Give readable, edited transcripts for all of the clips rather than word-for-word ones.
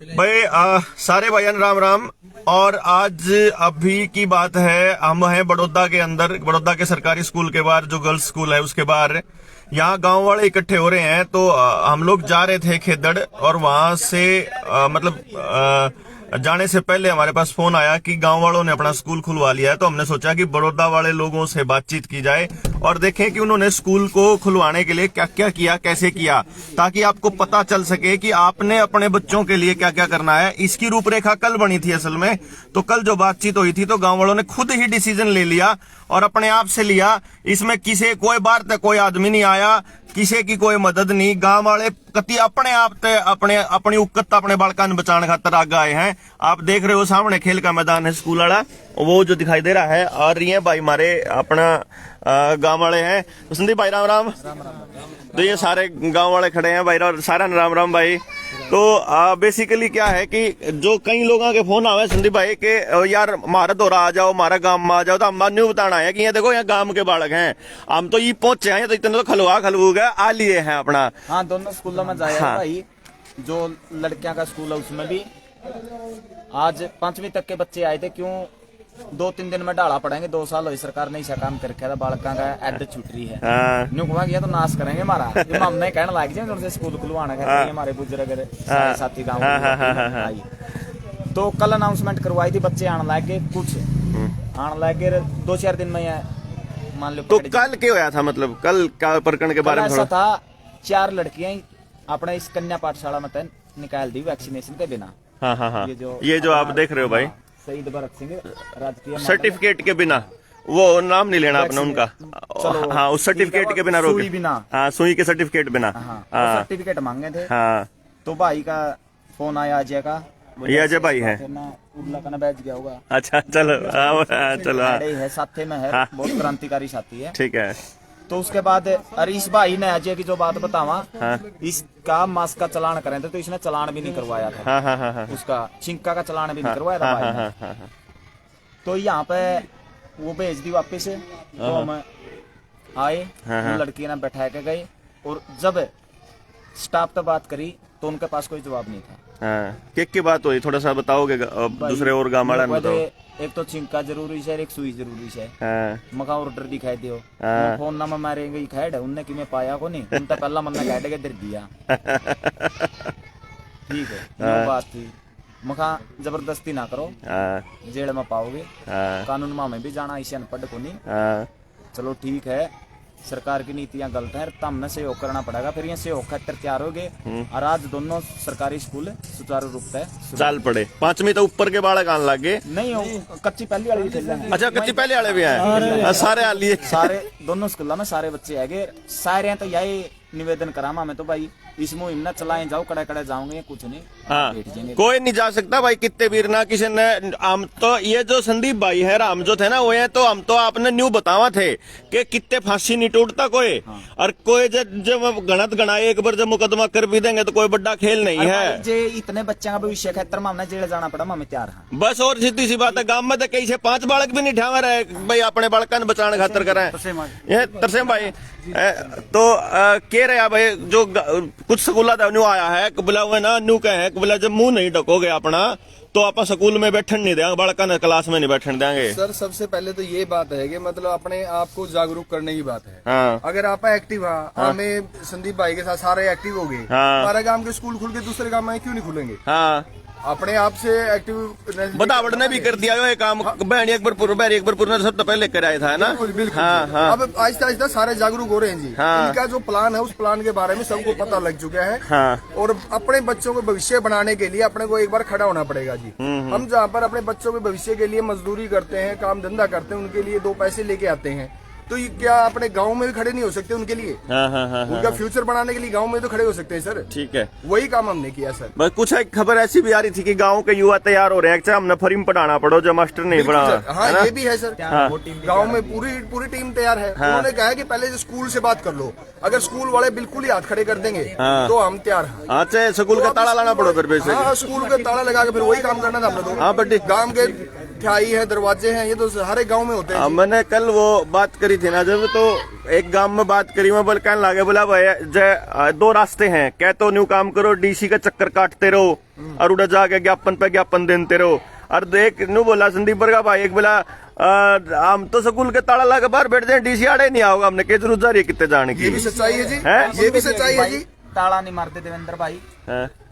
भाई सारे भाईयान राम राम। और आज अभी की बात है, हम हैं बड़ौदा के अंदर, बड़ौदा के सरकारी स्कूल के बाहर, जो गर्ल्स स्कूल है उसके बाहर। यहाँ गांव वाले इकट्ठे हो रहे हैं, तो हम लोग जा रहे थे खेदड़, और वहां से जाने से पहले हमारे पास फोन आया कि गांव वालों ने अपना स्कूल खुलवा लिया है। तो हमने सोचा कि बड़ौदा वाले लोगों से बातचीत की जाए और देखें कि उन्होंने स्कूल को खुलवाने के लिए क्या क्या किया, कैसे किया, ताकि आपको पता चल सके कि आपने अपने बच्चों के लिए क्या क्या करना है। इसकी रूपरेखा कल बनी थी असल में। तो कल जो बातचीत हुई थी तो गांव वालों ने खुद ही डिसीजन ले लिया और अपने आप से लिया। इसमें किसी कोई बार तक कोई आदमी नहीं आया, किसी की कोई मदद नहीं। गांव वाले कति अपने आप ते अपनी उकत अपने बालका बचाने खातर आगे आए हैं। आप देख रहे हो सामने खेल का मैदान है स्कूल वाला, वो जो दिखाई दे रहा है। और ये भाई हमारे अपना गांव वाले हैं। तो संदीप भाई राम राम। तो ये सारे गांव वाले खड़े हैं भाई, और सारा राम राम भाई। तो बेसिकली क्या है कि जो कई लोगों के फोन आवे संदीप भाई के यार हमारा दौरा आ जाओ, हमारा गांव में आ जाओ, तो हम न्यू बताना है कि ये देखो यहाँ गांव के बालक हैं, हम तो ये पहुंचे हैं, तो इतने तो खलू गए आ लिए हैं अपना। हाँ, दोनों स्कूलों में जाया हाँ। भाई। जो लड़कियां का स्कूल है उसमें भी आज 5वीं तक के बच्चे आए थे। क्यों 2-3 दिन में डाला पड़ेंगे, 2 साल हुई सरकार ने ऐसा काम कर रखा था, बालका का एड छूट रही है। न्यू कहवा गया तो नाश करेंगे हमारा। हमने कहने लग जाए उनसे स्कूल खुलवाना है, हमारे बुजुर्ग साथी गाँव आई। तो कल अनाउंसमेंट करवाई थी, बच्चे आने लगे, कुछ आने लगे 2-4 दिन में मान लो। तो कल क्या होया था, मतलब कल का प्रकरण के बारे में ऐसा था, 4 लड़कियां अपने इस कन्या पाठशाला में निकाल दी वैक्सीनेशन के बिना। हाँ। ये जो आप देख रहे हो भाई, शहीद भगत सिंह राजकीय सर्टिफिकेट के बिना, वो नाम नहीं लेना अपना उनका। हाँ, उस सर्टिफिकेट के बिना रोके, हाँ सुई के सर्टिफिकेट बिना। हाँ, सर्टिफिकेट मांगे थे। हाँ, तो भाई का फोन आया अजय का, ये अजय भाई है। उर्ला का बैठ गया होगा। अच्छा चलो चलो, है साथे में है, बहुत क्रांतिकारी साथी है। ठीक है। तो उसके बाद हरीश भाई ने अजय की जो बात बतावा, इसका मास्क का चलान करें थे, तो इसने चलान भी नहीं करवाया था। हाँ। उसका छिंका का चलान भी नहीं करवाया था भाई ने। तो यहाँ पे वो भेज दी वापिस। तो हम आए, लड़की ने बैठा के गए, और जब स्टाफ से बात करी तो उनके पास कोई जवाब नहीं था। की बात हुई, थोड़ा सा बताओगे दूसरे और गाँव वाला बताओ। एक तो छिंका जरूरी है, एक सुई जरूरी है। मका ऑर्डर दिखाई दियो, फोन नंबर मारेंगे खैड उनने कि मैं पाया को नहीं, उन तक पहला मन कह के दे दिया। ठीक है, वो बात थी। मका जबरदस्ती ना करो, जेल में पाओगे, कानून में भी जाना, इसे अनपढ़ को नहीं। चलो ठीक है, सरकार की नीतियां गलत है, तो हमने सहयोग करना पड़ेगा। फिर ये सहयोग खातिर तैयार हो गए, और आज दोनों सरकारी स्कूल सुचारू रूप से चाल पड़े। 5वीं तो ऊपर के बालक आने लगे नहीं, कच्ची पहली वाले भी। अच्छा, कच्ची पहले वाले भी आए, सारे आ लिए। सारे दोनों स्कूलों में सारे बच्चे आए सारे। तो यही निवेदन करा मैं तो भाई, इस मुहिम न चलाए जाओ, कड़े जाओगे, कुछ नहीं। हाँ, कोई नहीं जा सकता भाई, कितने वीर ना किसी ने। हम तो ये जो संदीप भाई है, राम जो थे ना वो है, तो हम तो आपने न्यू बतावा थे कि कितने फांसी नहीं टूटता कोई। और कोई जब गणत गणाए एक बार जब मुकदमा कर भी देंगे तो कोई बड़ा खेल नहीं है। जे इतने बच्चे का भविष्य खातर हमने जेल जाना पड़ा, हमें तैयार है बस। और सीधी सी बात है, गांव में तो कई से 5 बालक भी नहीं ठावा रहे भाई, अपने बालका ने बचाने खातर करें। तरसेम भाई तो कह रहे भाई, जो कुछ स्कूल न्यू आया है बोला हुआ ना, न्यू कहे बोला जब मुंह नहीं ढकोगे अपना तो आप स्कूल में बैठन नहीं देंगे, बालका ने क्लास में नहीं बैठन देंगे। सर सबसे पहले तो ये बात है कि मतलब अपने आप को जागरूक करने की बात है। हाँ। अगर आप एक्टिव हमें संदीप भाई के साथ सारे एक्टिव हो गए, हमारे गांव के स्कूल खुल के दूसरे गांव में क्यों नहीं खुलेंगे? हाँ, अपने आप से एक्टिव बतावट ने भी कर दिया ये काम। बहन अकबरपुर ने सब तो पहले कराया था ना। बिल्कुल। हाँ। अब आहिस्ता आहिस्ता सारे जागरूक हो रहे हैं जी। इनका जो प्लान है, उस प्लान के बारे में सबको पता लग चुका है। और अपने बच्चों को भविष्य बनाने के लिए अपने को एक बार खड़ा होना पड़ेगा जी। हम जहाँ पर अपने बच्चों के भविष्य के लिए मजदूरी करते हैं, काम धंधा करते हैं, उनके लिए 2 पैसे लेके आते हैं, तो ये क्या अपने गांव में भी खड़े नहीं हो सकते उनके लिए? उनका फ्यूचर बनाने के लिए गांव में तो खड़े हो सकते हैं सर। ठीक है, वही काम हमने किया सर। बस कुछ एक खबर ऐसी भी आ रही थी कि गांव के युवा तैयार हो रहे हैं, हमने फरीम पढ़ाना पड़ो जो मास्टर नहीं पढ़ा। हाँ, ये भी है सर। गांव में पूरी टीम तैयार है। उन्होंने कहा है कि पहले स्कूल से बात कर लो, अगर स्कूल वाले बिल्कुल ही हाथ खड़े कर देंगे तो हम तैयार हैं। अच्छा, स्कूल का ताला लाना पड़ो फिर। हाँ, स्कूल का ताला लगा के फिर वही काम करना था हमने तो। हाँ, बट गांव के मिठाई है, दरवाजे हैं, ये तो हर एक गांव में होते हैं। मैंने कल वो बात करी थी ना जब, तो एक गांव में बात करी, मैं बोल कहने लगे, बोला भाई दो रास्ते हैं, कह तो न्यू काम करो, डीसी का चक्कर काटते रहो और उड़ा जाके ज्ञापन पे ज्ञापन देते रहो। और देख न्यू बोला संदीप बरगा भाई, एक बोला हम तो स्कूल के ताला लगा बाहर बैठ जाए, डीसी आड़े नहीं आओगा, हमने के जरूरत जा रही है कितने जाने की। ये भी सच्चाई है जी, ये भी सच्चाई है जी। ताला नहीं मारते देवेंद्र भाई,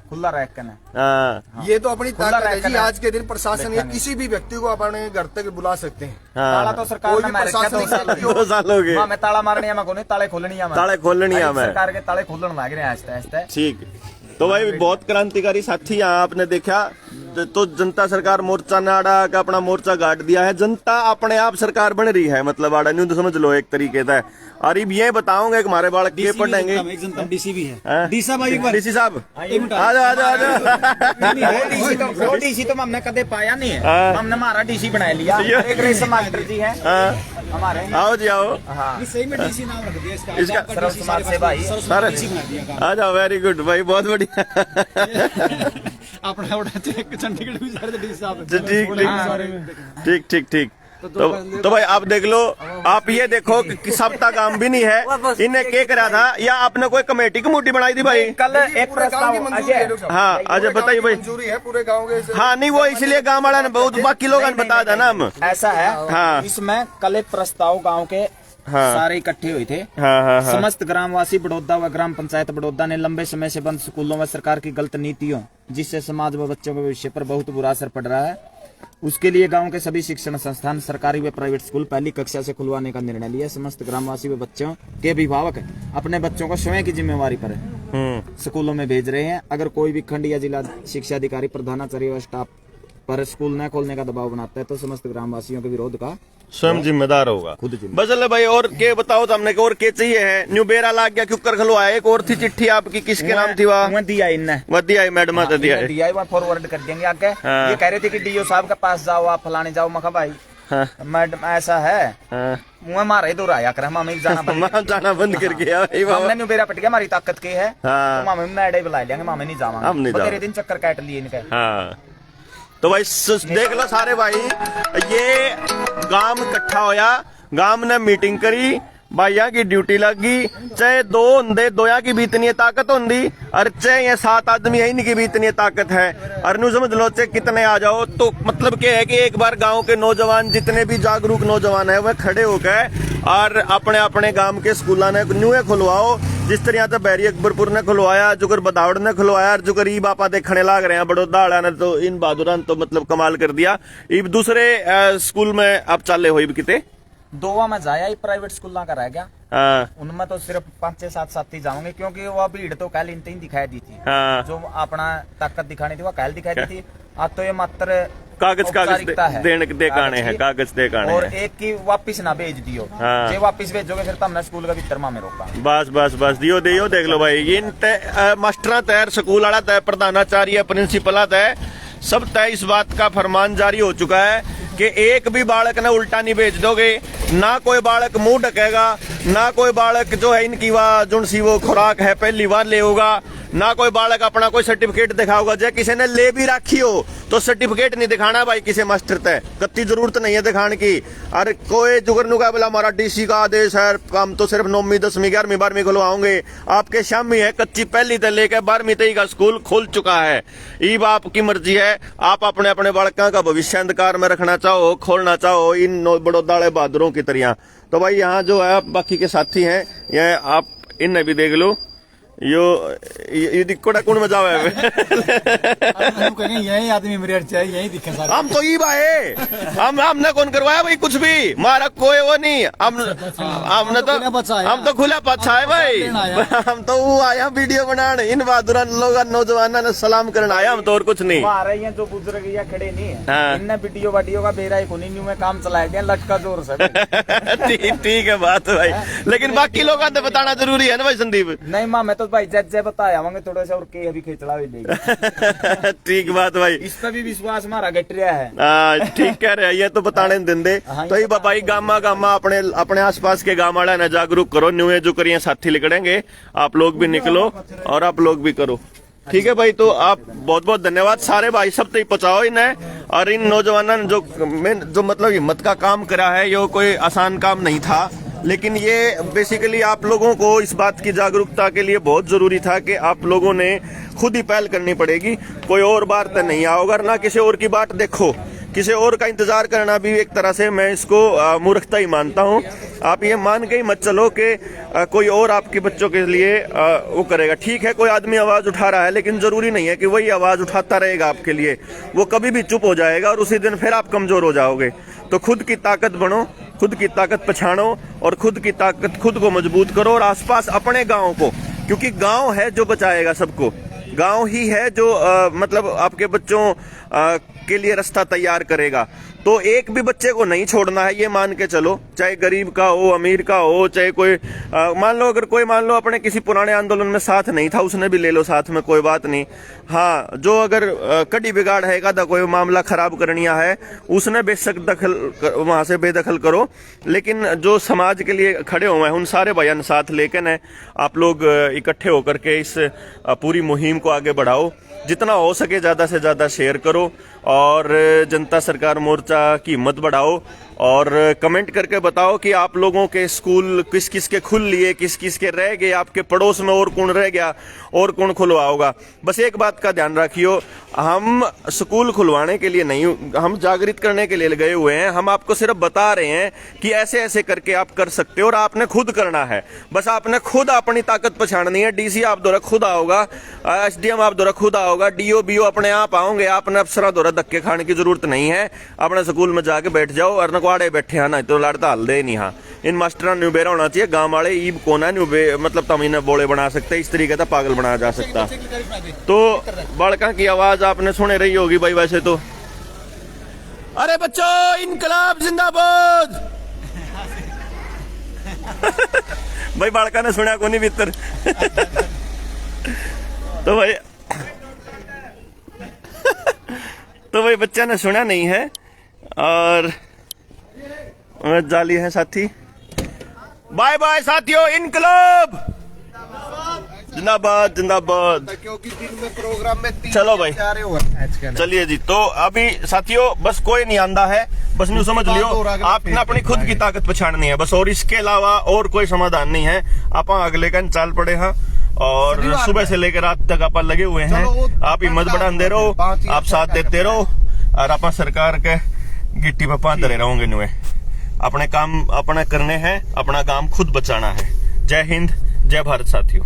खुला रैक हाँ, ये तो अपनी ताकत है जी। आज के दिन प्रशासन या किसी भी व्यक्ति को अपने घर तक बुला सकते हैं। ताला तो सरकार ने मार रखा 2 साल हो गए। मैं ताला मारनी मैं कोनी, ताले खोलनी है, ताले खोलनी है, मैं सरकार के ताले खोलने लग रहे हैं आहिस्ता आहिस्ता। ठीक, तो भाई बहुत क्रांतिकारी साथी यहाँ आपने देखा। तो जनता सरकार मोर्चा ने आड़ा का अपना मोर्चा गाड़ दिया है, जनता अपने आप सरकार बन रही है, मतलब आड़ा न्यू तो समझ लो एक तरीके से। और अब ये बताऊंगा कि हमारे बालक के पढ़ेंगे, डीसी भी है, डीसी साहब आ जाओ। डीसी तो हमने कदे पाया नहीं है, हमने हमारा डीसी बना लिया। एक रेशम मास्टर जी है हमारे, आओ जी आओ। सही में डीसी नाम रख दिया इसका सरल कुमार से भाई, आ जाओ, वेरी गुड भाई, बहुत बढ़िया। अपना चंडीगढ़ भी जा रहे थे डीसी साहब। ठीक ठीक ठीक। तो भाई आप देख लो, आप ये देखो कि सबका काम भी नहीं है, इन्हें क्या करा था, या आपने कोई कमेटी कमेटी बनाई थी भाई? कल एक प्रस्ताव, हाँ अजय बताइए भाई। मंजूरी है पूरे गांव के। हाँ नहीं, वो इसलिए गांव वाला ने बहुत, बाकी लोगों ने बता था ना हम। ऐसा है, हाँ। इसमें कल एक प्रस्ताव गांव के सारे इकट्ठे हुए थे। हाँ। समस्त ग्रामवासी बड़ौदा व ग्राम पंचायत बड़ौदा ने लंबे समय से बंद स्कूलों में सरकार की गलत नीतियों, जिससे समाज व बच्चों के भविष्य पर बहुत बुरा असर पड़ रहा है, उसके लिए गांव के सभी शिक्षण संस्थान, सरकारी व प्राइवेट स्कूल पहली कक्षा से खुलवाने का निर्णय लिया। समस्त ग्रामवासी व बच्चों के अभिभावक अपने बच्चों को स्वयं की जिम्मेवारी पर स्कूलों में भेज रहे हैं। अगर कोई भी खंड या जिला शिक्षा अधिकारी, प्रधानाचार्य व स्टाफ पर स्कूल न खोलने का दबाव बनाता है, तो समस्त ग्रामवासियों के विरोध का स्वयं जिम्मेदार होगा, खुद बस। भाई और के बताओ तो, हमने और के चाहिए है? न्यू बेरा लाग गया, क्यों कर खलवाया? एक और थी चिट्ठी आपकी, किसके नाम थी? वह दिया इनने, वह दिया मैडम तो दिया वहाँ फॉरवर्ड कर देंगे आगे। ये कह रहे थे कि डीओ साहब के पास जाओ, आप फलाने जाओ। मैं कहा भाई मैडम ऐसा है, मुँह मारा ही दोहराया कर, हमें जाना बंद कर गया। हमने न्यू बेरा पट गया, हमारी ताकत के है, मामे मैडे बुला लेंगे, मामे नहीं जावा, तेरे दिन चक्कर काट लिए इनके। तो भाई देख लो सारे भाई, ये गांव इकट्ठा होया, गांव ने मीटिंग करी, भाइयों की ड्यूटी लगी, चाहे 2 होंदे, 2 की भी इतनी ताकत होंदी, और चाहे ये 7 आदमी है, इनकी भी इतनी ताकत है। और न्यू समझ लो चाहे कितने आ जाओ, तो मतलब क्या है कि एक बार गांव के नौजवान, जितने भी जागरूक नौजवान है, वह खड़े होकर और अपने अपने गांव के स्कूलों ने न्यू खुलवाओ। जिस तरह से बैरी अकबरपुर ने खुलवाया, जुकर बदावड़ ने खुलवाया, जुकर ई बापा देखने लाग रहे हैं बड़ौदा वाला ने, तो इन बहादुर तो मतलब कमाल कर दिया। इब दूसरे स्कूल में अब चाले हो किते 2 में जाया, प्राइवेट स्कूल का रह गया, उनमें तो सिर्फ 5-6-7 साथी जाओगे, क्योंकि वो भीड़ तो कल इनते ही दिखाई दी थी। जो अपना ताकत दिखानी थी वो कल दिखाई दी थी। अब तो ये मात्र कागज देकाने हैं, कागज देकाने, और एक की वापिस ना भेज दियो। जे वापिस भेजोगे फिर तो हमने स्कूल का भीतर में रोका। बस दियो देख लो भाई, इन मास्टर तय, स्कूल वाला तय, प्रधानाचार्य, प्रिंसिपल तय, सब तय इस बात का फरमान जारी हो चुका है कि एक भी बालक ने उल्टा नहीं भेज दोगे, ना कोई बालक मुंह ढकेगा, ना कोई बालक जो है इनकी जो सी वो खुराक है पहली बार ले होगा, ना कोई बालक अपना कोई सर्टिफिकेट दिखाओगा। जब किसी ने ले भी रखी हो तो सर्टिफिकेट नहीं दिखाना भाई किसी मास्टर तय, कत्ती जरूरत नहीं है दिखाने की। अरे कोई जुगरनु का बोला हमारा डीसी का आदेश है, हम तो सिर्फ 9वीं 10वीं 11वीं 12वीं खुलवाओगे, आपके शामी है कच्ची पहली तक लेकर 12वीं तक का स्कूल खुल चुका है। ईब आपकी मर्जी है, आप अपने अपने बालकों का भविष्य अंधकार में रखना चाहो, खोलना चाहो इन बड़ौदा वाले बहादुरों की तरह। तो भाई यहाँ जो है बाकी के साथी हैं, ये आप इन्हें भी देख लो, ये दिक्कत कौन मजा है यही आदमी मेरे चाहिए, यही दिक्कत। हम तो ई भाई हमने कौन करवाया भाई कुछ भी, मारा कोई वो नहीं, हमने तो हम तो खुला पच्छा है भाई, हम तो वो आया वीडियो बनाने, इन बहादुर लोग नौजवान ने सलाम करना आया, हम तो और कुछ नहीं। आ रही हैं जो बुजुर्ग या खड़े नहीं है, इनने वीडियो का बेरा ही कोनी में काम चलाया गया लटका जोर से। ठीक है बात भाई, लेकिन बाकी लोगों ने बताना जरूरी है ना भाई संदीप। नहीं माँ मैं तो भाई जज बताया होंगे थोड़ा सा, और के अभी खिचड़ा भी देगा। ठीक बात भाई, इस पर भी विश्वास हमारा घट रहा है। ठीक कह रहे हैं, ये तो बताने देंगे। तो ये भाई गामा अपने आसपास के गाँव वाला ने जागरूक करो, न्यू जो करिए साथी निकलेंगे, आप लोग भी निकलो और आप लोग भी करो। ठीक है भाई, तो आप बहुत बहुत धन्यवाद सारे भाई, सब तक पहुंचाओ इन्हें और इन नौजवानों ने जो मतलब हिम्मत का काम करा है, ये कोई आसान काम नहीं था। लेकिन ये बेसिकली आप लोगों को इस बात की जागरूकता के लिए बहुत जरूरी था कि आप लोगों ने खुद ही पहल करनी पड़ेगी। कोई और बात नहीं आओगे ना, किसी और की बात देखो, किसी और का इंतजार करना भी एक तरह से मैं इसको मूर्खता ही मानता हूं। आप ये मान के ही मत चलो कि कोई और आपके बच्चों के लिए वो करेगा। ठीक है, कोई आदमी आवाज उठा रहा है, लेकिन जरूरी नहीं है कि वही आवाज उठाता रहेगा आपके लिए। वो कभी भी चुप हो जाएगा और उसी दिन फिर आप कमजोर हो जाओगे। तो खुद की ताकत बनो, खुद की ताकत पहचानो और खुद की ताकत खुद को मजबूत करो। और आसपास अपने गांव को, क्योंकि गांव है जो बचाएगा सबको, गांव ही है जो मतलब आपके बच्चों के लिए रास्ता तैयार करेगा। तो एक भी बच्चे को नहीं छोड़ना है, ये मान के चलो, चाहे गरीब का हो, अमीर का हो, चाहे कोई मान लो अगर कोई मान लो अपने किसी पुराने आंदोलन में साथ नहीं था, उसने भी ले लो साथ में, कोई बात नहीं। हाँ, जो अगर कड़ी बिगाड़ है का कोई मामला खराब करनिया है, उसने बेशक दखल वहां से बेदखल करो, लेकिन जो समाज के लिए खड़े हुए हैं उन सारे बयान साथ लेकर न आप लोग इकट्ठे होकर के इस पूरी मुहिम को आगे बढ़ाओ। जितना हो सके ज्यादा से ज्यादा शेयर करो और जनता सरकार मोर्चा की हिम्मत बढ़ाओ। और कमेंट करके बताओ कि आप लोगों के स्कूल किस किस के खुल लिए, किस किस के रह गए, आपके पड़ोस में और कौन रह गया और कौन खुलवाओगा। बस एक बात का ध्यान रखियो, हम स्कूल खुलवाने के लिए नहीं, हम जागृत करने के लिए गए हुए हैं। हम आपको सिर्फ बता रहे हैं कि ऐसे ऐसे करके आप कर सकते हो और आपने खुद करना है। बस आपने खुद अपनी ताकत पहचाननी है। डीसी आप द्वारा खुद आओगा, एसडीएम आप द्वारा खुद आओगा, डीओ बीओ अपने आप आओगे। आपने अफसर द्वारा धक्के खाने की जरूरत नहीं है। अपने स्कूल में जाके बैठ जाओ और नकवाड़े बैठे हैं ना तो लड़ता हल दे नहीं। हाँ, इन मास्टर न्यू बेरा होना चाहिए। गांव वाले ईब कोना न्यू मतलब तमीने बोले बना सकते, इस तरीके से पागल बनाया जा सकता। तो बालका की आवाज आपने सुने रही होगी भाई वैसे तो। अरे बच्चों, इनकलाब जिंदाबाद। भाई बालका ने सुना को नहीं भीतर। तो भाई बच्चा ने सुना नहीं है और जाली है साथी। बाय बाय साथियों, इनकलाब जिंदाबाद जिंदाबाद। क्योंकि दिन में प्रोग्राम में चलो भाई चलिए जी। तो अभी साथियों बस कोई नहीं आंदा है, बस न्यू समझ लियो, आपने अपनी खुद की ताकत पहचाननी है बस, और इसके अलावा और कोई समाधान नहीं है। आप अगले का चाल पड़े हैं और सुबह से लेकर रात तक आप लगे हुए हैं। आप हिम्मत बढ़ाते रहो, आप साथ देते रहो और आप सरकार के गिट्टी पे पाते रहोगे। नुए अपने काम अपना करने हैं, अपना काम खुद बचाना है। जय हिंद, जय भारत साथियों।